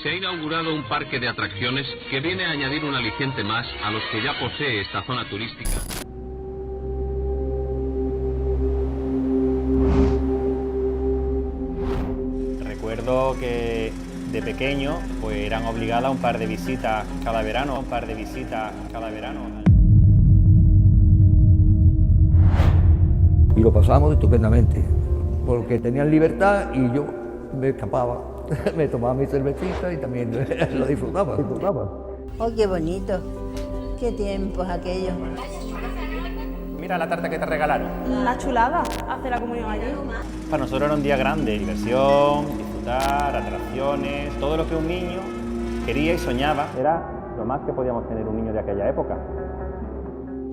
Se ha inaugurado un parque de atracciones que viene a añadir un aliciente más a los que ya posee esta zona turística. Recuerdo que de pequeño pues eran obligadas a un par de visitas cada verano, Y lo pasábamos estupendamente, porque tenían libertad y yo me escapaba, me tomaba mi cervecita y también lo disfrutaba. ¡Oh, qué bonito! ¡Qué tiempos aquellos! Mira la tarta que te regalaron. Una chulada hacer la comunión allí. Para nosotros era un día grande, diversión, disfrutar, atracciones, todo lo que un niño quería y soñaba era lo más que podíamos tener un niño de aquella época.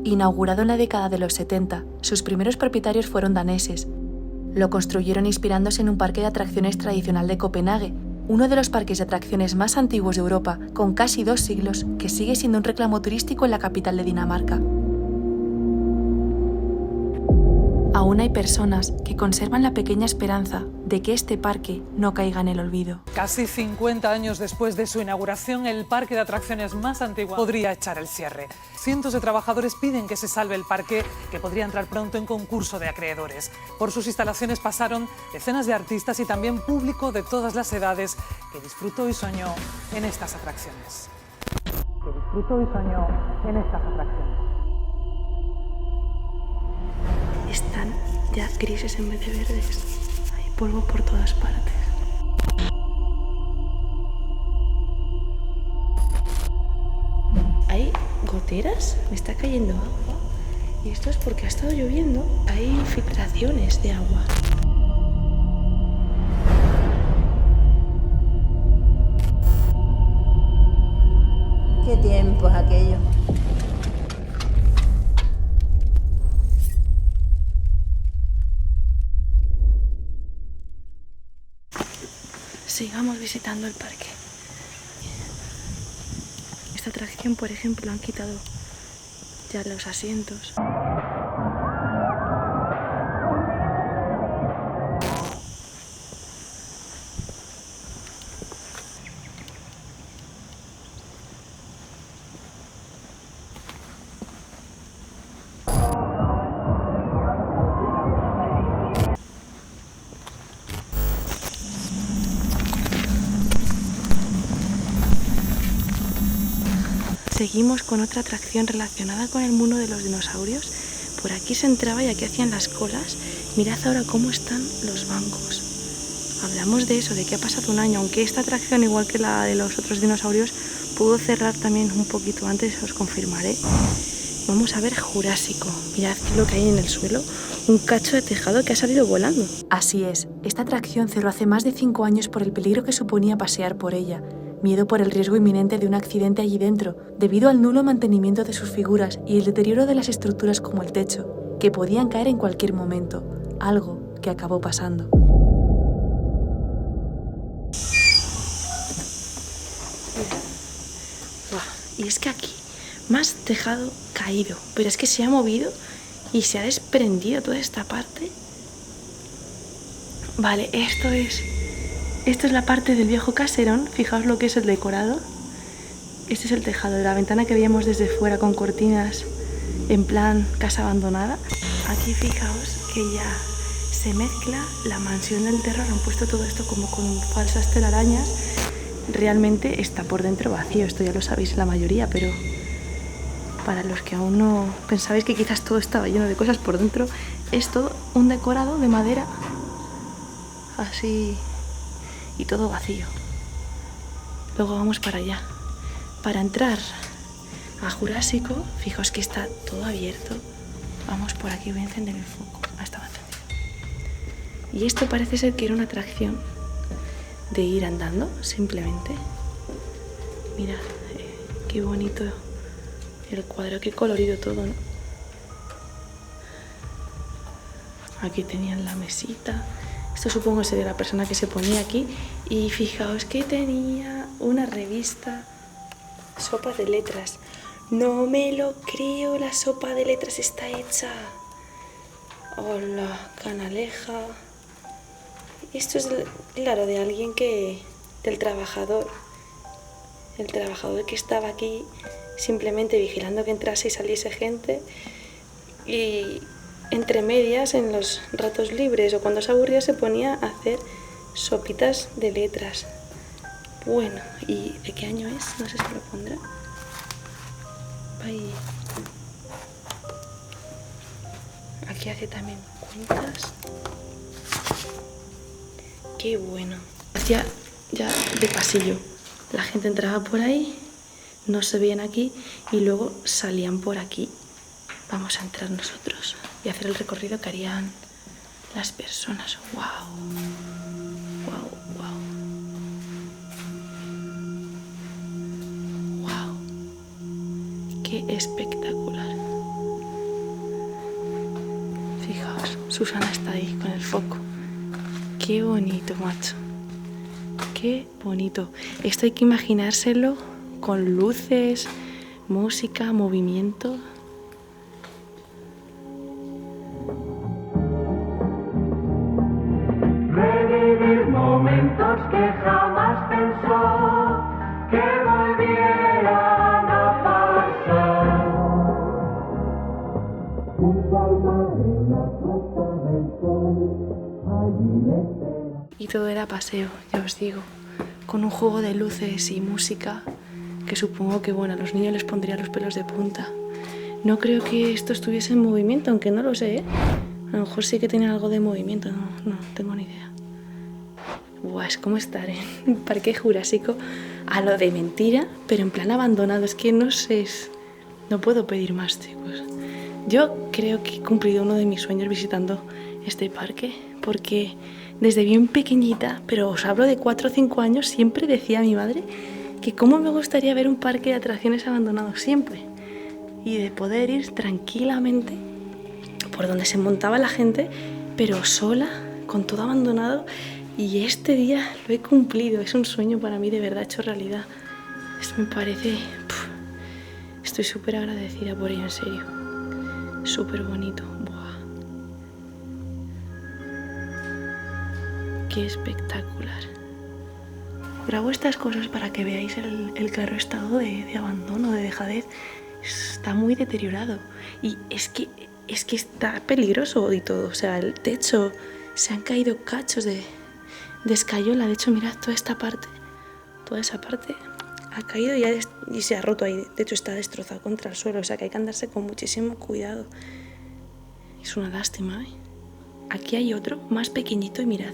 Inaugurado en la década de los 70, sus primeros propietarios fueron daneses. Lo construyeron inspirándose en un parque de atracciones tradicional de Copenhague, uno de los parques de atracciones más antiguos de Europa, con casi 2 siglos, que sigue siendo un reclamo turístico en la capital de Dinamarca. Aún hay personas que conservan la pequeña esperanza de que este parque no caiga en el olvido. Casi 50 años después de su inauguración, el parque de atracciones más antiguo podría echar el cierre. Cientos de trabajadores piden que se salve el parque, que podría entrar pronto en concurso de acreedores. Por sus instalaciones pasaron decenas de artistas y también público de todas las edades que disfrutó y soñó en estas atracciones. Están ya grises en vez de verdes. Hay polvo por todas partes. Hay goteras, me está cayendo agua. Y esto es porque ha estado lloviendo. Hay filtraciones de agua. ¡Qué tiempos aquellos! Sigamos visitando el parque. Esta atracción, por ejemplo, han quitado ya los asientos. Seguimos con otra atracción relacionada con el mundo de los dinosaurios. Por aquí se entraba y aquí hacían las colas. Mirad ahora cómo están los bancos. Hablamos de eso, de que ha pasado un año, aunque esta atracción, igual que la de los otros dinosaurios, pudo cerrar también un poquito antes, os confirmaré. Vamos a ver Jurásico. Mirad lo que hay en el suelo, un cacho de tejado que ha salido volando. Así es, esta atracción cerró hace más de 5 años por el peligro que suponía pasear por ella. Miedo por el riesgo inminente de un accidente allí dentro, debido al nulo mantenimiento de sus figuras y el deterioro de las estructuras como el techo, que podían caer en cualquier momento, algo que acabó pasando. Y es que aquí, más tejado caído, pero es que se ha movido y se ha desprendido toda esta parte. Vale, esto es la parte del viejo caserón. Fijaos lo que es el decorado. Este es el tejado de la ventana que veíamos desde fuera con cortinas en plan casa abandonada. Aquí fijaos que ya se mezcla la mansión del terror. Han puesto todo esto como con falsas telarañas. Realmente está por dentro vacío, esto ya lo sabéis la mayoría, pero para los que aún no pensabais que quizás todo estaba lleno de cosas por dentro, es todo un decorado de madera, así, y todo vacío. Luego vamos para allá. Para entrar a Jurásico, fijaos que está todo abierto. Vamos por aquí, voy a encender el foco. Estaba encendido. Y esto parece ser que era una atracción de ir andando, simplemente. Mirad, qué bonito el cuadro, qué colorido todo, ¿no? Aquí tenían la mesita. Esto supongo sería la persona que se ponía aquí. Y fijaos que tenía una revista, Sopa de Letras. No me lo creo, la sopa de letras está hecha. Hola, canaleja. Esto es, claro, de alguien del trabajador el trabajador que estaba aquí simplemente vigilando que entrase y saliese gente, y entre medias, en los ratos libres o cuando se aburría, se ponía a hacer sopitas de letras. Bueno, ¿y de qué año es? No sé si lo pondrá. Ahí. Aquí hace también cuentas. Qué bueno. Hacía ya de pasillo. La gente entraba por ahí, no se veían aquí y luego salían por aquí. Vamos a entrar nosotros y hacer el recorrido que harían las personas. ¡Wow! ¡Wow! ¡Wow! ¡Wow! ¡Qué espectacular! Fijaos, Susana está ahí con el foco. ¡Qué bonito, macho! ¡Qué bonito! Esto hay que imaginárselo con luces, música, movimiento. Revivir momentos que jamás pensó que volvieran a pasar. Junto al mar en la puesta del sol, allí me espera. Y todo era paseo, ya os digo, con un juego de luces y música que supongo que, bueno, a los niños les pondría los pelos de punta. No creo que esto estuviese en movimiento, aunque no lo sé, ¿eh? A lo mejor sí que tiene algo de movimiento, no tengo ni idea. Buah, es como estar en un parque jurásico a lo de mentira, pero en plan abandonado. Es que no sé, no puedo pedir más, chicos. Yo creo que he cumplido uno de mis sueños visitando este parque, porque desde bien pequeñita, pero os hablo de 4 o 5 años, siempre decía a mi madre que cómo me gustaría ver un parque de atracciones abandonado siempre, y de poder ir tranquilamente por donde se montaba la gente, pero sola, con todo abandonado. Y este día lo he cumplido, es un sueño para mí de verdad hecho realidad. Esto me parece... estoy súper agradecida por ello, en serio. Súper bonito. Buah. Qué espectacular. Grabo estas cosas para que veáis el claro estado de abandono, de dejadez. Está muy deteriorado. Y es que está peligroso y todo. O sea, el techo, se han caído cachos de escayola. De hecho, mirad, toda esa parte ha caído y se ha roto ahí. De hecho, está destrozado contra el suelo. O sea, que hay que andarse con muchísimo cuidado. Es una lástima, ¿eh? Aquí hay otro, más pequeñito, y mirad.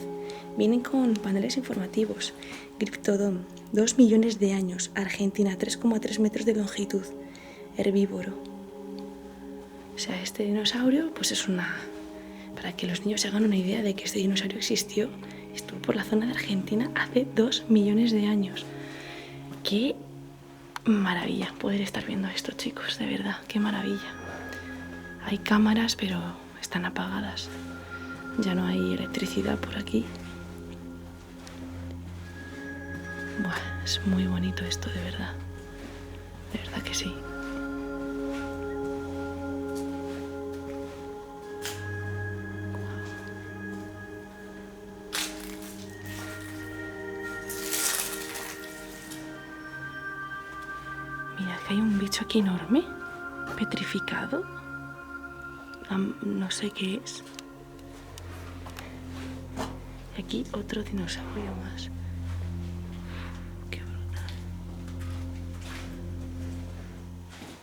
Vienen con paneles informativos. Griptodon, 2 millones de años. Argentina, 3,3 metros de longitud. Herbívoro. O sea, este dinosaurio, pues es una... Para que los niños se hagan una idea de que este dinosaurio existió, estuvo por la zona de Argentina hace 2 millones de años. ¡Qué maravilla poder estar viendo esto, chicos! De verdad, qué maravilla. Hay cámaras, pero están apagadas. Ya no hay electricidad por aquí. Buah, es muy bonito esto, de verdad. De verdad que sí. Mirad que hay un bicho aquí enorme, petrificado. No sé qué es. Y aquí otro dinosaurio más. Qué brutal.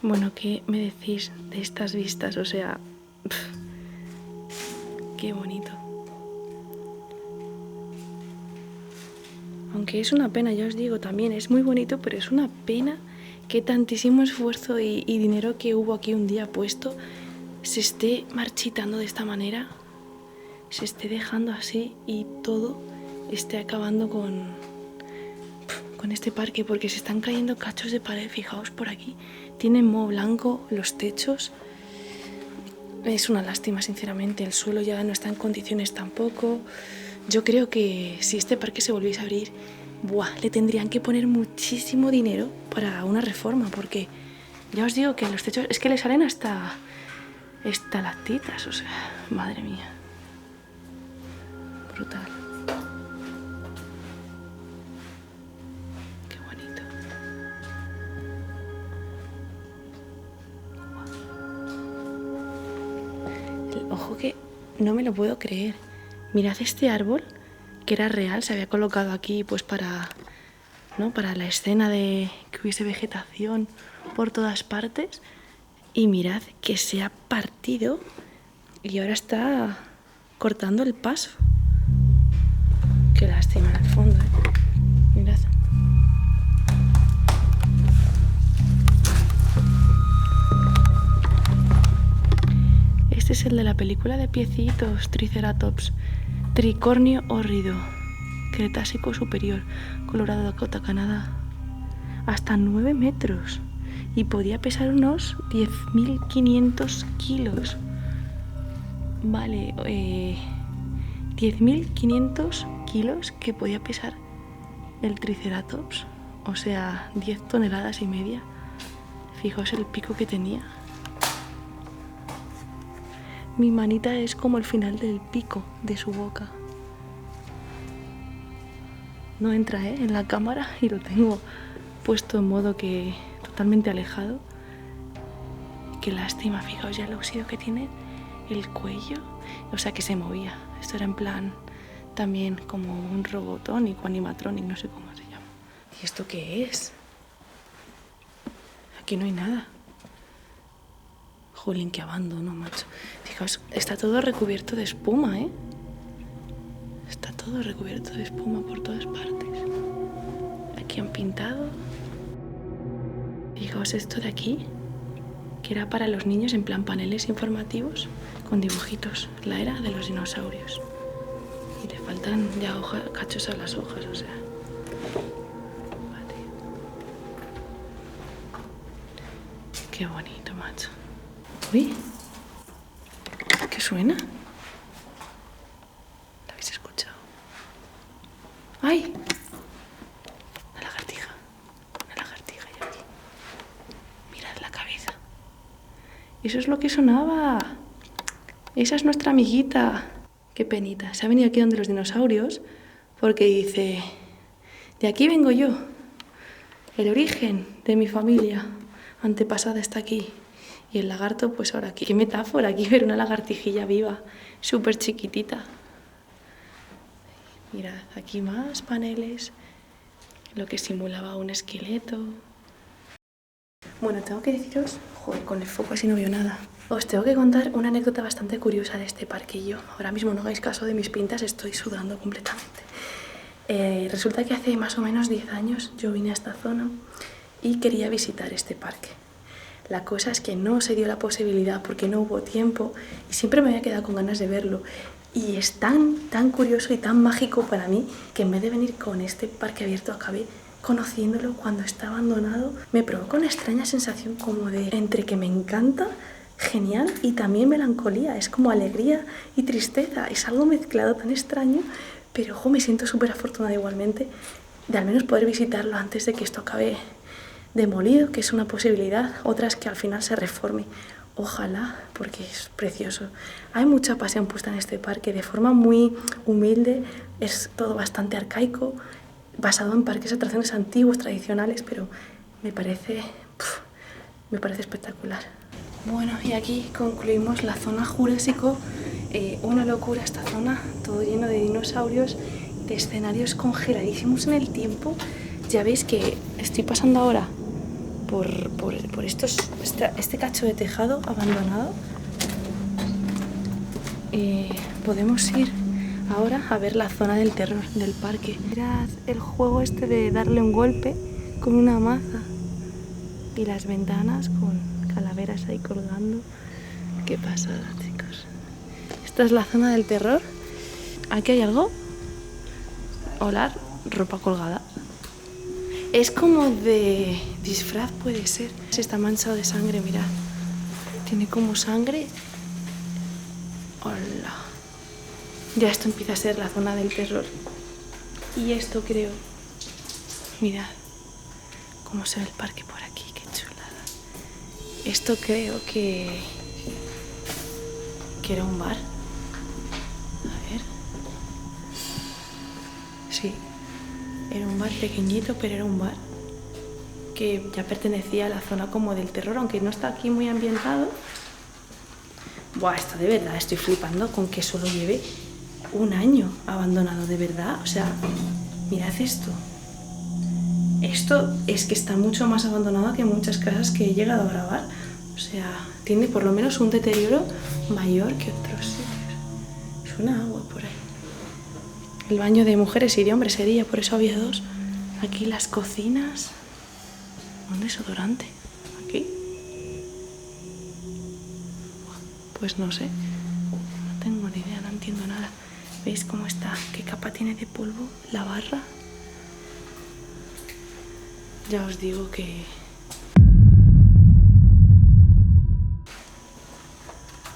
Bueno, ¿qué me decís de estas vistas? O sea, qué bonito. Aunque es una pena, ya os digo, también es muy bonito, pero es una pena que tantísimo esfuerzo y dinero que hubo aquí un día puesto se esté marchitando de esta manera, se esté dejando así y todo esté acabando con este parque, porque se están cayendo cachos de pared. Fijaos por aquí, tienen moho blanco los techos. Es una lástima, sinceramente. El suelo ya no está en condiciones tampoco. Yo creo que si este parque se volviese a abrir, le tendrían que poner muchísimo dinero para una reforma, porque ya os digo que los techos es que le salen hasta estalactitas, o sea, madre mía. Brutal. Qué bonito. que no me lo puedo creer. Mirad este árbol, que era real, se había colocado aquí pues para la escena de que hubiese vegetación por todas partes. Y mirad que se ha partido y ahora está cortando el paso. Qué lástima en el fondo, ¿eh? Mirad. Este es el de la película de piecitos, Triceratops, Tricornio hórrido, Cretácico superior, Colorado, Dakota, Canadá. Hasta 9 metros y podía pesar unos 10.500 kilos. Vale, 10.500 kilos que podía pesar el Triceratops, o sea, 10 toneladas y media. Fijaos el pico que tenía. Mi manita es como el final del pico de su boca. No entra, en la cámara y lo tengo puesto en modo que totalmente alejado. Qué lástima, fijaos ya el lucido que tiene el cuello. O sea, que se movía. Esto era en plan también como un robotónico, animatronic, no sé cómo se llama. ¿Y esto qué es? Aquí no hay nada. Jolín, qué abandono, macho. Fijaos, está todo recubierto de espuma, ¿eh? Está todo recubierto de espuma por todas partes. Aquí han pintado. Fijaos esto de aquí, que era para los niños en plan paneles informativos con dibujitos. La era de los dinosaurios. Y le faltan ya cachos a las hojas, o sea. Vale. Qué bonito, macho. Uy, ¿qué suena? ¿Lo habéis escuchado? ¡Ay! Una lagartija y aquí. Mirad la cabeza. Eso es lo que sonaba. Esa es nuestra amiguita. Qué penita. Se ha venido aquí donde los dinosaurios porque dice, de aquí vengo yo. El origen de mi familia antepasada está aquí. Y el lagarto, pues ahora aquí. Qué metáfora, aquí ver una lagartijilla viva, súper chiquitita. Mirad, aquí más paneles, lo que simulaba un esqueleto. Bueno, tengo que deciros, joder, con el foco así no veo nada. Os tengo que contar una anécdota bastante curiosa de este parquillo. Ahora mismo no hagáis caso de mis pintas, estoy sudando completamente. Resulta que hace más o menos 10 años yo vine a esta zona y quería visitar este parque. La cosa es que no se dio la posibilidad porque no hubo tiempo y siempre me había quedado con ganas de verlo. Y es tan curioso y tan mágico para mí que en vez de venir con este parque abierto acabé conociéndolo cuando está abandonado. Me provocó una extraña sensación como de entre que me encanta, genial, y también melancolía. Es como alegría y tristeza. Es algo mezclado tan extraño, pero ojo, me siento súper afortunada igualmente de al menos poder visitarlo antes de que esto acabe demolido, que es una posibilidad. Otras que al final se reforme. Ojalá, porque es precioso. Hay mucha pasión puesta en este parque, de forma muy humilde. Es todo bastante arcaico, basado en parques de atracciones antiguos, tradicionales, pero me parece espectacular. Bueno, y aquí concluimos la zona Jurásico. Una locura esta zona, todo lleno de dinosaurios, de escenarios congeladísimos en el tiempo. Ya veis que estoy pasando ahora por este cacho de tejado abandonado. Podemos ir ahora a ver la zona del terror del parque. Mirad el juego este de darle un golpe con una maza y las ventanas con calaveras ahí colgando. Qué pasada, chicos. Esta es la zona del terror. ¿Aquí hay algo? Hola, ropa colgada. Es como de disfraz, puede ser. Se está manchado de sangre, mirad. Tiene como sangre. Hola. Ya esto empieza a ser la zona del terror. Y esto creo... Mirad cómo se ve el parque por aquí, qué chulada. Esto creo que era un bar. A ver. Sí. Era un bar pequeñito, pero era un bar que ya pertenecía a la zona como del terror, aunque no está aquí muy ambientado. Buah, esto de verdad, estoy flipando con que solo lleve un año abandonado, de verdad. O sea, mirad esto. Esto es que está mucho más abandonado que muchas casas que he llegado a grabar. O sea, tiene por lo menos un deterioro mayor que otros sitios. Suena agua por ahí. El baño de mujeres y de hombres sería, por eso había dos. Aquí las cocinas. Un desodorante. Aquí. Pues no sé. No tengo ni idea, no entiendo nada. ¿Veis cómo está? ¿Qué capa tiene de polvo la barra? Ya os digo que...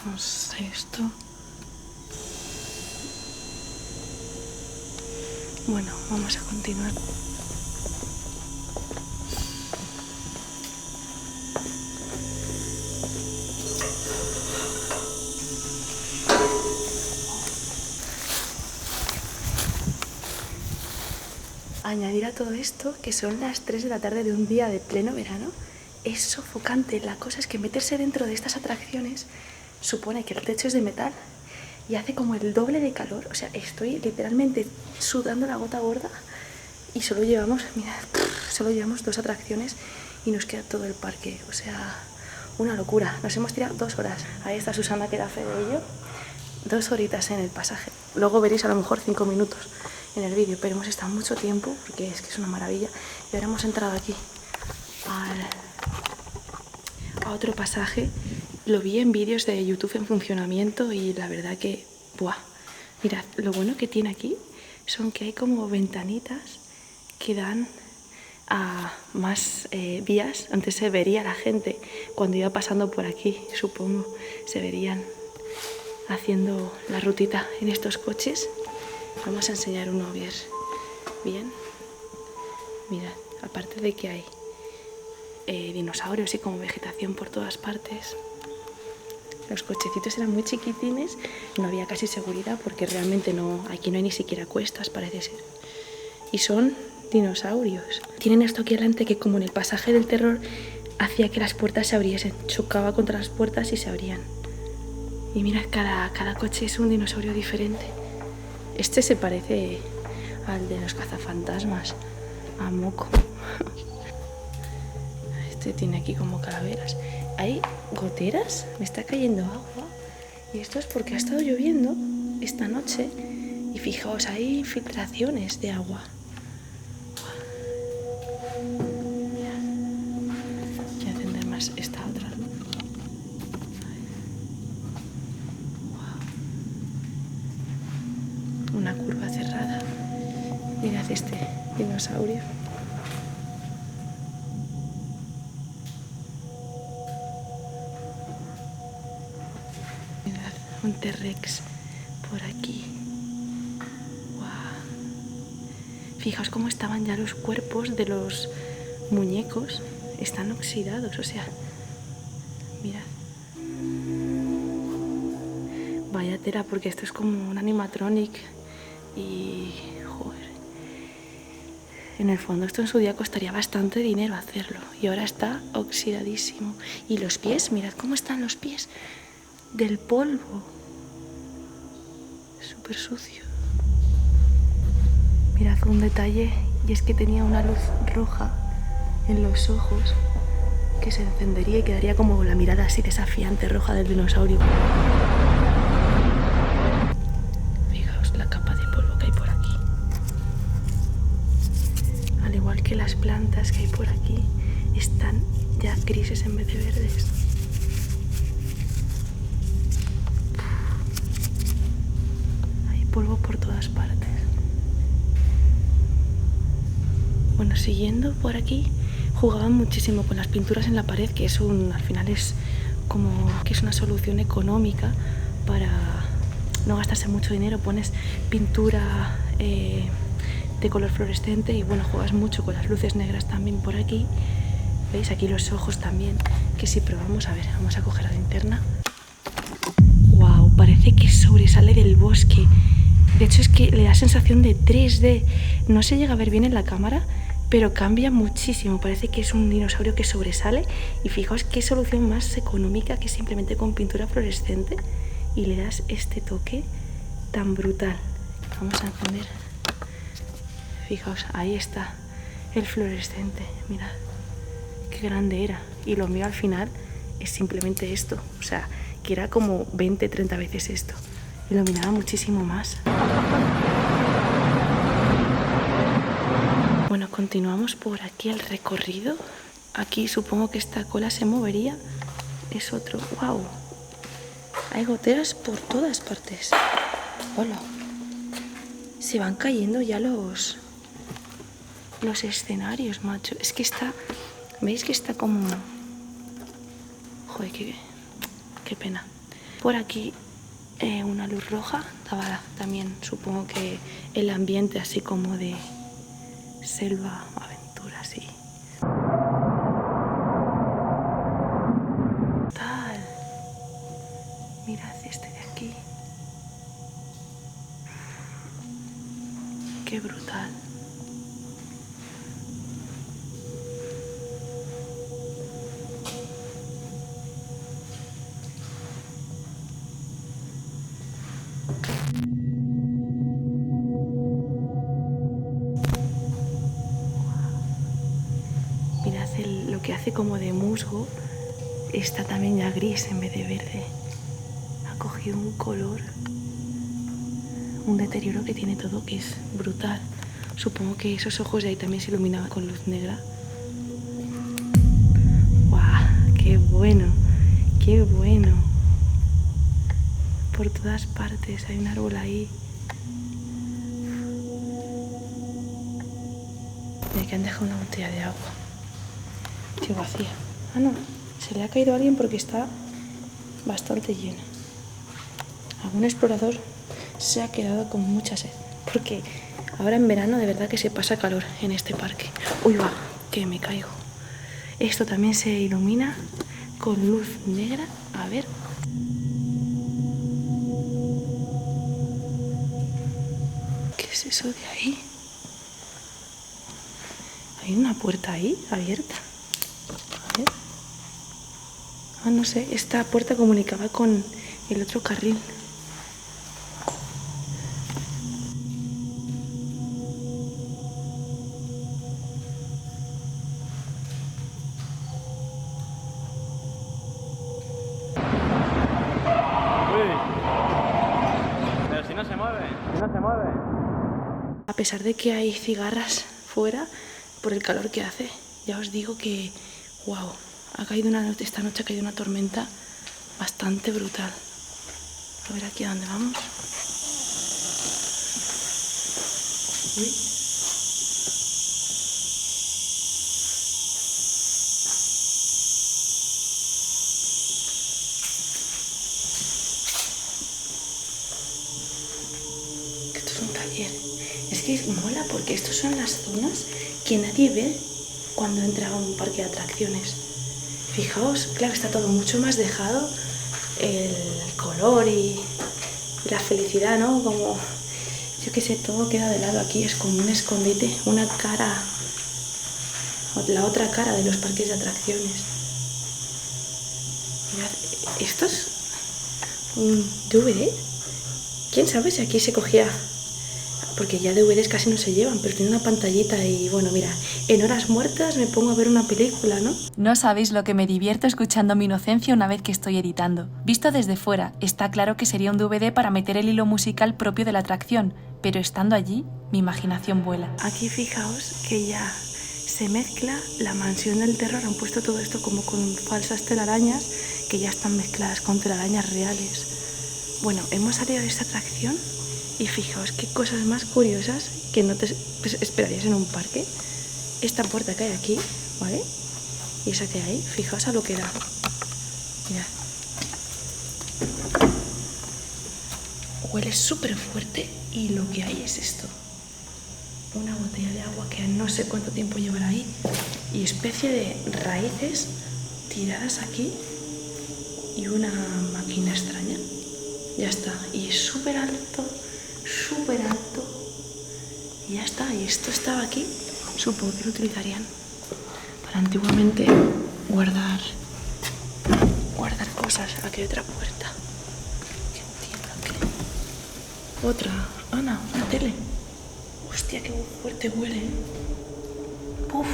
no sé, esto... Bueno, vamos a continuar. Añadir a todo esto que son las 3 de la tarde de un día de pleno verano es sofocante. La cosa es que meterse dentro de estas atracciones supone que el techo es de metal y hace como el doble de calor. O sea, estoy literalmente sudando la gota gorda y solo llevamos, mirad, solo llevamos 2 atracciones y nos queda todo el parque. O sea, una locura. Nos hemos tirado 2 horas. Ahí está Susana, que da fe de ello. 2 horitas en el pasaje. Luego veréis a lo mejor 5 minutos en el vídeo, pero hemos estado mucho tiempo porque es que es una maravilla. Y ahora hemos entrado aquí a otro pasaje. Lo vi en vídeos de YouTube en funcionamiento y la verdad que, ¡buah! Mirad, lo bueno que tiene aquí son que hay como ventanitas que dan a más vías. Antes se vería la gente cuando iba pasando por aquí, supongo, se verían haciendo la rutita en estos coches. Vamos a enseñar uno bien. Mirad, aparte de que hay dinosaurios y como vegetación por todas partes, los cochecitos eran muy chiquitines, no había casi seguridad porque realmente aquí no hay ni siquiera cuestas, parece ser. Y son dinosaurios. Tienen esto aquí delante que, como en el pasaje del terror, hacía que las puertas se abriesen, chocaba contra las puertas y se abrían. Y mirad, cada coche es un dinosaurio diferente. Este se parece al de los cazafantasmas, a Moco. Este tiene aquí como calaveras. Hay goteras, me está cayendo agua. Y esto es porque ha estado lloviendo esta noche. Y fijaos, hay infiltraciones de agua. Mirad. Voy a encender más esta otra luz. Una curva cerrada. Mirad este dinosaurio. Mirad, un T-Rex por aquí. ¡Wow! Fijaos cómo estaban ya los cuerpos de los muñecos. Están oxidados, o sea, mirad. Vaya tela, porque esto es como un animatronic. Y, joder, en el fondo esto en su día costaría bastante dinero hacerlo y ahora está oxidadísimo. Y los pies, mirad cómo están los pies del polvo, súper sucio. Mirad un detalle, y es que tenía una luz roja en los ojos que se encendería y quedaría como la mirada así desafiante roja del dinosaurio. Al igual que las plantas que hay por aquí están ya grises en vez de verdes. Hay polvo por todas partes. Bueno, siguiendo por aquí, jugaban muchísimo con las pinturas en la pared, que es al final es como que es una solución económica para no gastarse mucho dinero. Pones pintura de color fluorescente y bueno, juegas mucho con las luces negras también por aquí. ¿Veis? Aquí los ojos también, que si probamos, a ver, vamos a coger la linterna. ¡Wow! Parece que sobresale del bosque. De hecho es que le da sensación de 3D. No se llega a ver bien en la cámara, pero cambia muchísimo. Parece que es un dinosaurio que sobresale y fijaos qué solución más económica que simplemente con pintura fluorescente y le das este toque tan brutal. Vamos a encender. Fijaos, ahí está el fluorescente. Mirad qué grande era. Y lo mío al final es simplemente esto. O sea, que era como 20, 30 veces esto. Iluminaba muchísimo más. Bueno, continuamos por aquí el recorrido. Aquí supongo que esta cola se movería. Es otro. ¡Wow! Hay goteras por todas partes. ¡Hola! Se van cayendo ya los escenarios, macho. Es que está... ¿Veis que está como...? Joder, qué pena. Por aquí una luz roja daba también, supongo que el ambiente así como de selva, aventura, así. Tal. Mirad este de aquí. Qué brutal. Mirad lo que hace como de musgo, está también ya gris en vez de verde. Ha cogido un color, un deterioro que tiene todo, que es brutal. Supongo que esos ojos de ahí también se iluminaban con luz negra. ¡Guau! ¡Qué bueno! ¡Qué bueno! Por todas partes hay un árbol ahí. Mira que han dejado una botella de agua. Tío, vacía. Ah, no. Se le ha caído a alguien porque está bastante llena. Algún explorador se ha quedado con mucha sed. Porque ahora en verano de verdad que se pasa calor en este parque. Uy, va, que me caigo. Esto también se ilumina con luz negra. A ver. ¿Qué es eso de ahí? Hay una puerta ahí abierta. A ver. Ah, no sé, esta puerta comunicaba con el otro carril. Pero si no se mueve, si no se mueve. A pesar de que hay cigarras fuera, por el calor que hace, ya os digo que, wow, esta noche ha caído una tormenta bastante brutal. A ver aquí a dónde vamos. Uy. Esto es un taller. Es que mola porque estas son las zonas que nadie ve cuando entra a un parque de atracciones. Fijaos, claro, está todo mucho más dejado, el color y la felicidad, ¿no? Como, yo qué sé, todo queda de lado aquí, es como un escondite, una cara, la otra cara de los parques de atracciones. Mirad, ¿esto es un DVD? ¿Quién sabe si aquí se cogía? Porque ya DVDs casi no se llevan, pero tiene una pantallita y bueno, mira, en horas muertas me pongo a ver una película, ¿no? No sabéis lo que me divierto escuchando mi inocencia una vez que estoy editando. Visto desde fuera, está claro que sería un DVD para meter el hilo musical propio de la atracción, pero estando allí, mi imaginación vuela. Aquí fijaos que ya se mezcla la mansión del terror, han puesto todo esto como con falsas telarañas que ya están mezcladas con telarañas reales. Bueno, hemos salido de esta atracción y fijaos qué cosas más curiosas que no te esperarías en un parque. Esta puerta que hay aquí, ¿vale? Y esa que hay, fijaos a lo que da. Mirad. Huele súper fuerte y lo que hay es esto. Una botella de agua que no sé cuánto tiempo llevará ahí y especie de raíces tiradas aquí y una máquina extraña. Ya está. Y es súper alto. Y ya está, y esto estaba aquí Supongo que lo utilizarían para antiguamente guardar cosas. Aquí hay otra puerta. ¿Qué entiendo aquí? Otra. Ana, una tele. Hostia, qué fuerte huele. Puf.